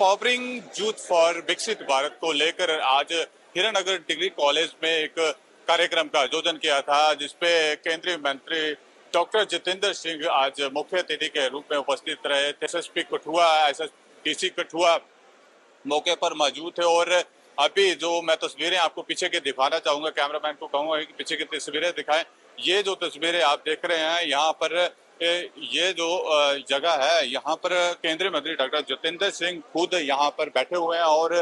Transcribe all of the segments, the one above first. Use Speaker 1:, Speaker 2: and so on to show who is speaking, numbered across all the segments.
Speaker 1: Empowering youth for विकसित भारत को लेकर आज हीरानगर डिग्री कॉलेज में एक कार्यक्रम का आयोजन किया था, जिसपे केंद्रीय मंत्री डॉक्टर जितेंद्र सिंह आज मुख्य अतिथि के रूप में उपस्थित रहे थे। एसएसपी कठुआ, एसएसडीसी कठुआ मौके पर मौजूद थे। और अभी जो मैं तस्वीरें आपको पीछे के दिखाना चाहूंगा, कैमरामैन को कहूंगा कि पीछे की तस्वीरें दिखाएं। ये जो तस्वीरें आप देख रहे हैं, यहाँ पर ये जो जगह है, यहाँ पर केंद्रीय मंत्री डॉक्टर जितेंद्र सिंह खुद यहाँ पर बैठे हुए हैं और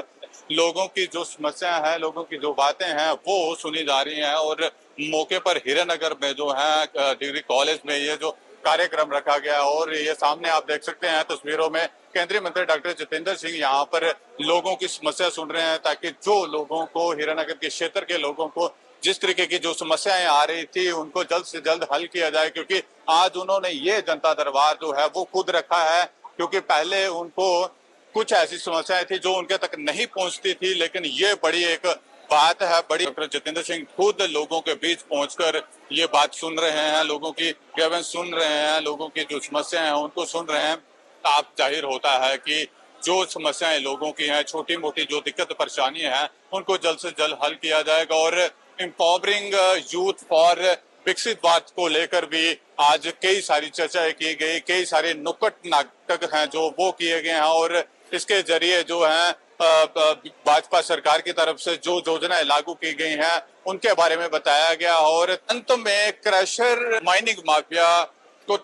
Speaker 1: लोगों की जो समस्याएं हैं, लोगों की जो बातें हैं वो सुनी जा रही हैं। और मौके पर हीरानगर में जो है डिग्री कॉलेज में ये जो कार्यक्रम रखा गया, और ये सामने आप देख सकते हैं तस्वीरों में केंद्रीय मंत्री डॉक्टर जितेंद्र सिंह यहाँ पर लोगों की समस्या सुन रहे हैं, ताकि जो लोगों को, हीरानगर के क्षेत्र के लोगों को जिस तरीके की जो समस्याएं आ रही थी उनको जल्द से जल्द हल किया जाए। क्योंकि आज उन्होंने ये जनता दरबार जो है वो खुद रखा है, क्योंकि पहले उनको कुछ ऐसी समस्याएं थी जो उनके तक नहीं पहुंचती थी, लेकिन ये बड़ी एक बात है, बड़ी। डॉक्टर जितेंद्र सिंह खुद लोगों के बीच पहुंचकर ये बात सुन रहे हैं, लोगों की ग्रीवेंस सुन रहे हैं, लोगों की जो समस्याएं हैं उनको सुन रहे हैं। आप जाहिर होता है कि जो समस्याएं लोगों की हैं, छोटी मोटी जो दिक्कत परेशानी है, उनको जल्द से जल्द हल किया जाएगा। और एम्पावरिंग यूथ फॉर विकसित भारत को लेकर भी आज कई सारी चर्चाएं की गई, कई सारे नुक्कड़ नाटक हैं जो वो किए गए हैं, और इसके जरिए जो है भाजपा सरकार की तरफ से जो योजनाएं लागू की गई हैं उनके बारे में बताया गया। और अंत में क्रशर माइनिंग माफिया को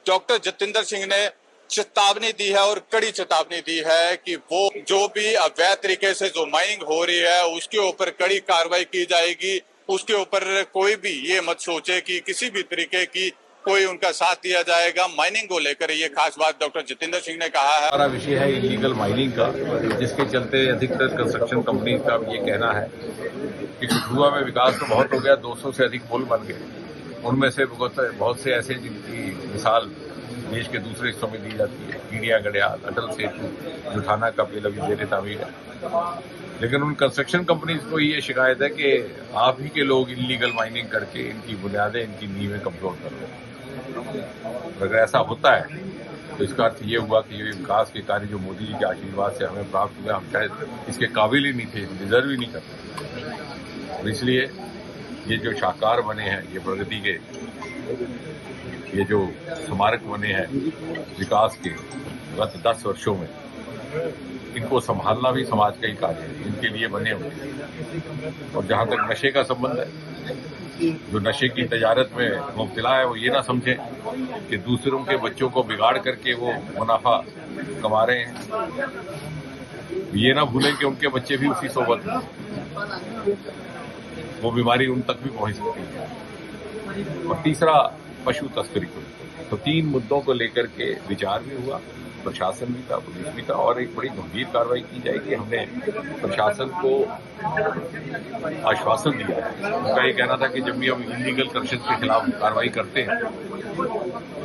Speaker 1: डॉक्टर जितेंद्र सिंह ने चेतावनी दी है, और कड़ी चेतावनी दी है कि वो जो भी अवैध तरीके से जो माइनिंग हो रही है उसके ऊपर कड़ी कार्रवाई की जाएगी। उसके ऊपर कोई भी ये मत सोचे कि किसी भी तरीके की कोई उनका साथ दिया जाएगा। माइनिंग को लेकर ये खास बात डॉक्टर जितेंद्र सिंह ने कहा है।
Speaker 2: हमारा विषय है इलीगल माइनिंग का, जिसके चलते अधिकतर कंस्ट्रक्शन कंपनी का ये कहना है कि कठुआ में विकास तो बहुत हो गया, 200 से अधिक पुल बन गए। उनमें से बहुत से ऐसे जिनकी मिसाल देश के दूसरे हिस्सों में दी जाती है, कीड़िया गड़ियाल, अटल सेतु, जुठाना का बिल अभी जेर तामीर है। लेकिन उन कंस्ट्रक्शन कंपनीज को ये शिकायत है कि आप ही के लोग इलीगल माइनिंग करके इनकी बुनियादें, इनकी नींवें कमजोर कर रहे हैं। अगर ऐसा होता है तो इसका अर्थ ये हुआ कि ये विकास के कार्य जो मोदी जी के आशीर्वाद से हमें प्राप्त हुए, हम शायद इसके काबिल ही नहीं थे, डिजर्व ही नहीं करते। और इसलिए ये जो शाहकार बने हैं, ये प्रगति के, ये जो स्मारक बने हैं विकास के गत 10 वर्षों में, इनको संभालना भी समाज का ही कार्य है, इनके लिए बने हुए। और जहां तक नशे का संबंध है, जो नशे की तजारत में मुब्तला है वो ये ना समझे कि दूसरों के बच्चों को बिगाड़ करके वो मुनाफा कमा रहे हैं। ये ना भूलें कि उनके बच्चे भी उसी सोबत में, वो बीमारी उन तक भी पहुंच सकती है। और तीसरा, पशु तस्करी को। तो 3 मुद्दों को लेकर के विचार भी हुआ, प्रशासन भी था, पुलिस भी था, और एक बड़ी गंभीर कार्रवाई की जाएगी। हमने प्रशासन को आश्वासन दिया है। उनका ये कहना था कि जब भी हम इलीगल क्रशर के खिलाफ कार्रवाई करते हैं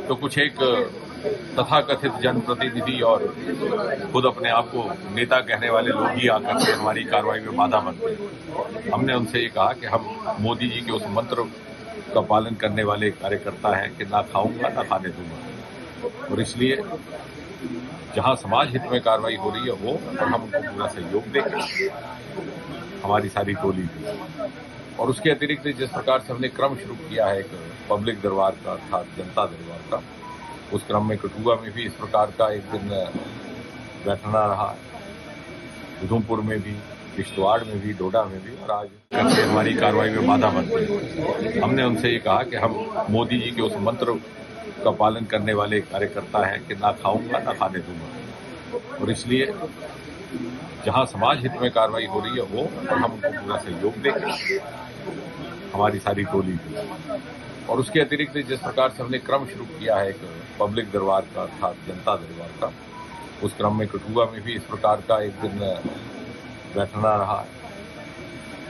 Speaker 2: तो कुछ एक तथाकथित जनप्रतिनिधि और खुद अपने आप को नेता कहने वाले लोग ही आकर के हमारी कार्रवाई में बाधा बनते हैं। हमने उनसे ये कहा कि हम मोदी जी के उस मंत्र का पालन करने वाले कार्यकर्ता हैं कि ना खाऊंगा ना खाने दूंगा। और इसलिए जहां समाज हित में कार्रवाई हो रही है वो, और हम उनको पूरा सहयोग देंगे, हमारी सारी टोली। और उसके अतिरिक्त जिस प्रकार से हमने क्रम शुरू किया है एक पब्लिक दरबार का, अर्थात जनता दरबार का, उस क्रम में कठुआ में भी इस प्रकार का एक दिन बैठना रहा, उधमपुर में भी, किश्तवाड़ में भी, डोडा में भी, और आज हमारी कार्रवाई में बाधा बनती है। हमने उनसे ये कहा कि हम मोदी जी के उस मंत्र का पालन करने वाले कार्यकर्ता हैं कि ना खाऊंगा ना खाने दूंगा। और इसलिए जहां समाज हित में कार्रवाई हो रही है वो, और हम उनको पूरा सहयोग देंगे, हमारी सारी टोली। और उसके अतिरिक्त जिस प्रकार से हमने क्रम शुरू किया है एक पब्लिक दरबार का, अर्थात जनता दरबार का, उस क्रम में कठुआ में भी इस प्रकार का एक दिन बैठना रहा,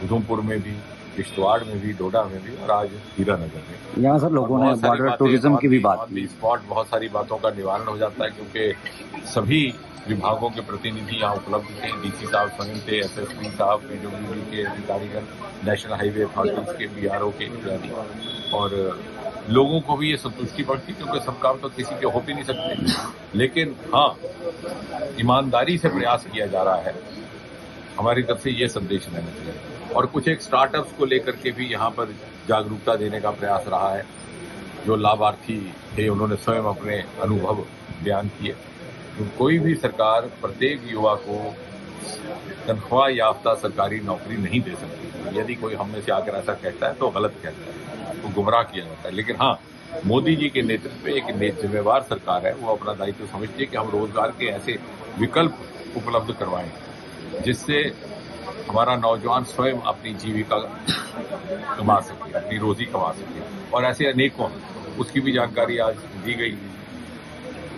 Speaker 2: उधमपुर में भी, किश्तवाड़ में भी, डोडा में भी, और आज हीरानगर में।
Speaker 3: यहाँ सर लोगों ने बॉर्डर टूरिज्म की भी बात की।
Speaker 2: स्पॉट बहुत सारी बातों का निवारण हो जाता है, क्योंकि सभी विभागों के प्रतिनिधि यहाँ उपलब्ध थे। डीसी साहब स्वयं थे, एसएसपी साहब, पीडब्ल्यूडी के अधिकारीगण, नेशनल हाईवे अथॉरिटीज के, बीआरओ के इत्यादि। और लोगों को भी ये संतुष्टि बढ़ती, क्योंकि सब काम तो किसी के हो भी नहीं सकते। लेकिन हाँ, ईमानदारी से प्रयास किया जा रहा है, हमारी तरफ से ये संदेश रहना चाहिए। और कुछ एक स्टार्टअप्स को लेकर के भी यहाँ पर जागरूकता देने का प्रयास रहा है। जो लाभार्थी थे उन्होंने स्वयं अपने अनुभव बयान किए। तो कोई भी सरकार प्रत्येक युवा को तनख्वाह याफ्ता सरकारी नौकरी नहीं दे सकती। यदि कोई हम में से आकर ऐसा कहता है तो गलत कहता है, तो गुमराह किया जाता है। लेकिन हाँ, मोदी जी के नेतृत्व में एक जिम्मेवार सरकार है, वो अपना दायित्व समझती है कि हम रोजगार के ऐसे विकल्प उपलब्ध करवाएं जिससे हमारा नौजवान स्वयं अपनी जीविका कमा सके, अपनी रोजी कमा सके। और ऐसे अनेकों, उसकी भी जानकारी आज दी गई।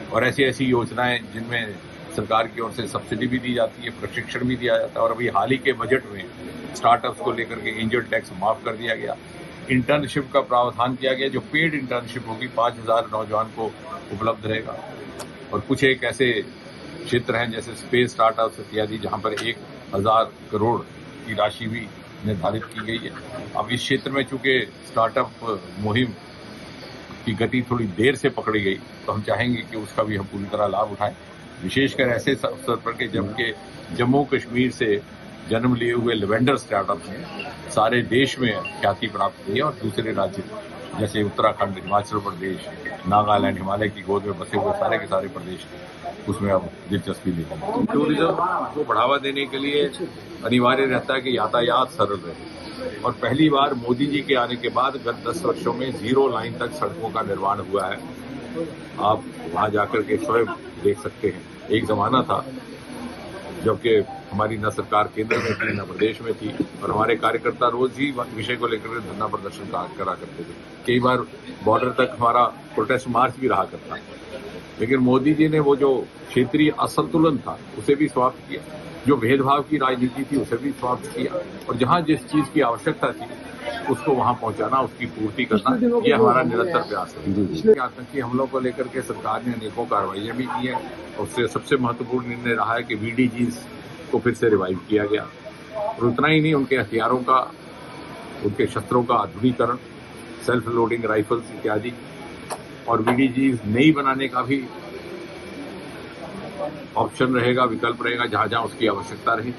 Speaker 2: और ऐसी ऐसी योजनाएं जिनमें सरकार की ओर से सब्सिडी भी दी जाती है, प्रशिक्षण भी दिया जाता है। और अभी हाल ही के बजट में स्टार्टअप्स को लेकर के एंजल टैक्स माफ कर दिया गया। इंटर्नशिप का प्रावधान किया गया, जो पेड इंटर्नशिप होगी 5,000 नौजवान को उपलब्ध रहेगा। और कुछ एक ऐसे क्षेत्र हैं जैसे स्पेस स्टार्टअप्स इत्यादि, जहां पर 1,000 करोड़ की राशि भी निर्धारित की गई है। अब इस क्षेत्र में चूंकि स्टार्टअप मुहिम की गति थोड़ी देर से पकड़ी गई, तो हम चाहेंगे कि उसका भी हम पूरी तरह लाभ उठाएं। विशेषकर ऐसे अवसर पर के जबकि जम्मू कश्मीर से जन्म लिए हुए लेवेंडर स्टार्टअप्स ने सारे देश में ख्याति प्राप्त की है। और दूसरे राज्य जैसे उत्तराखंड, हिमाचल प्रदेश, नागालैंड, हिमालय की गोद में बसे हुए सारे के सारे प्रदेश उसमें अब दिलचस्पी लेते हैं। टूरिज्म को बढ़ावा देने के लिए अनिवार्य रहता है कि यातायात सरल रहे। और पहली बार मोदी जी के आने के बाद गत 10 वर्षों में 0 लाइन तक सड़कों का निर्माण हुआ है। आप वहां जाकर के स्वयं देख सकते हैं। एक जमाना था जबकि हमारी न सरकार केंद्र में थी, न प्रदेश में थी, और हमारे कार्यकर्ता रोज ही विषय को लेकर धरना प्रदर्शन करा करते थे। कई बार बॉर्डर तक हमारा प्रोटेस्ट मार्च भी रहा करता। लेकिन मोदी जी ने वो जो क्षेत्रीय असंतुलन था उसे भी समाप्त किया, जो भेदभाव की राजनीति थी उसे भी समाप्त किया, और जहां जिस चीज की आवश्यकता थी उसको वहां पहुंचाना, उसकी पूर्ति करना, ये हमारा निरंतर प्रयास है। आतंकी हमलों को लेकर के सरकार ने अनेकों कार्रवाइयां भी की हैं। उससे सबसे महत्वपूर्ण निर्णय रहा है कि VDGs को फिर से रिवाइव किया गया। और उतना ही नहीं, उनके हथियारों का, उनके शस्त्रों का आधुनिकीकरण, सेल्फ लोडिंग राइफल्स इत्यादि, और VDGs नहीं बनाने का भी ऑप्शन रहेगा, विकल्प रहेगा जहां जहां उसकी आवश्यकता रही।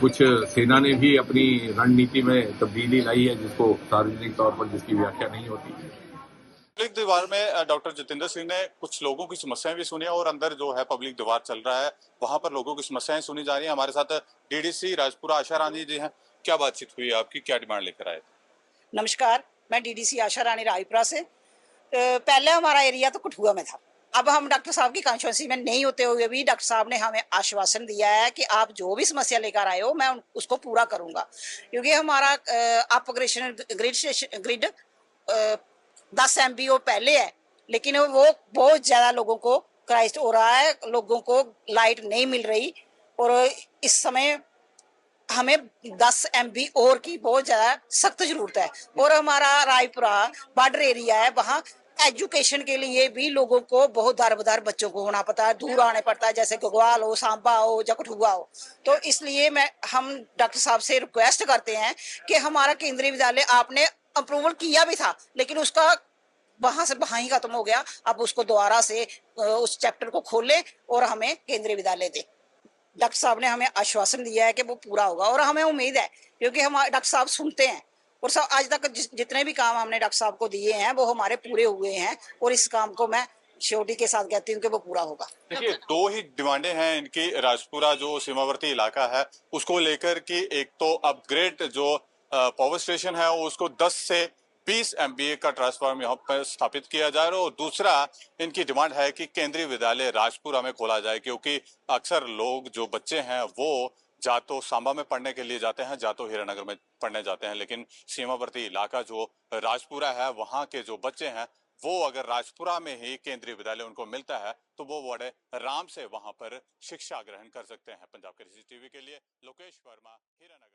Speaker 2: कुछ सेना ने भी अपनी रणनीति में तब्दीली लाई है, जिसको सार्वजनिक तौर पर जिसकी व्याख्या नहीं होती।
Speaker 1: पब्लिक दीवार में डॉक्टर जितेंद्र सिंह ने कुछ लोगों की समस्याएं भी सुनी और अंदर जो है पब्लिक दीवार चल रहा है वहां पर लोगों की समस्याएं सुनी जा रही हैं। हमारे साथ DDC राजपुरा आशा रानी जी हैं। क्या बातचीत हुई आपकी, क्या डिमांड लेकर आए?
Speaker 4: नमस्कार, मैं DDC आशा रानी रायपुरा से। पहले हमारा एरिया तो कठुआ में था। अब हम डॉक्टर साहब की कॉन्स्टिट्यूंसी में नहीं होते हुए भी डॉक्टर साहब ने हमें आश्वासन दिया है कि आप जो भी समस्या लेकर आए हो मैं उसको पूरा करूंगा। क्योंकि हमारा ऑपरेशन ग्रिड 10 MBO पहले है, लेकिन वो बहुत ज्यादा लोगों को क्राइस्ट हो रहा है, लोगों को लाइट नहीं मिल रही। और इस समय हमें 10 MB और की बहुत ज्यादा सख्त जरूरत है। और हमारा रायपुरा बॉर्डर एरिया है, वहाँ एजुकेशन के लिए भी लोगों को बहुत दर बदर बच्चों को होना पड़ता है, दूर आने पड़ता है, जैसे गगवाल हो, सांबा हो या कठुआ हो। तो इसलिए हम डॉक्टर साहब से रिक्वेस्ट करते हैं कि हमारा केंद्रीय विद्यालय आपने अप्रूवल किया भी था, लेकिन उसका वहां से वहां ही खत्म हो गया। अब उसको दोबारा से उस चैप्टर को खोले और हमें केंद्रीय विद्यालय दे। डॉक्टर साहब ने हमें आश्वासन दिया है कि वो पूरा होगा, और हमें उम्मीद है क्योंकि हम डॉक्टर साहब सुनते हैं। और सब आज तक जितने भी काम हमने डॉक्टर साहब को दिए हैं वो हमारे पूरे हुए हैं, और इस काम को मैं श्योरिटी के साथ कहती हूँ कि वो पूरा होगा।
Speaker 1: देखिए, 2 ही डिमांडें हैं इनकी। राजपुरा जो सीमावर्ती इलाका है उसको लेकर कि एक तो अपग्रेड जो पावर स्टेशन है उसको 10 से 20 MVA का ट्रांसफार्मर यहाँ पर स्थापित किया जाए, और दूसरा इनकी डिमांड है कि केंद्रीय विद्यालय राजपुरा में खोला जाए, क्योंकि अक्सर लोग जो बच्चे हैं वो जा तो सांबा में पढ़ने के लिए जाते हैं, जा तो हीरानगर में पढ़ने जाते हैं, लेकिन सीमावर्ती इलाका जो राजपुरा है वहाँ के जो बच्चे हैं वो अगर राजपुरा में ही केंद्रीय विद्यालय उनको मिलता है तो वो बड़े आराम से वहां पर शिक्षा ग्रहण कर सकते हैं। पंजाब केसरी टीवी के लिए लोकेश वर्मा, हीरानगर।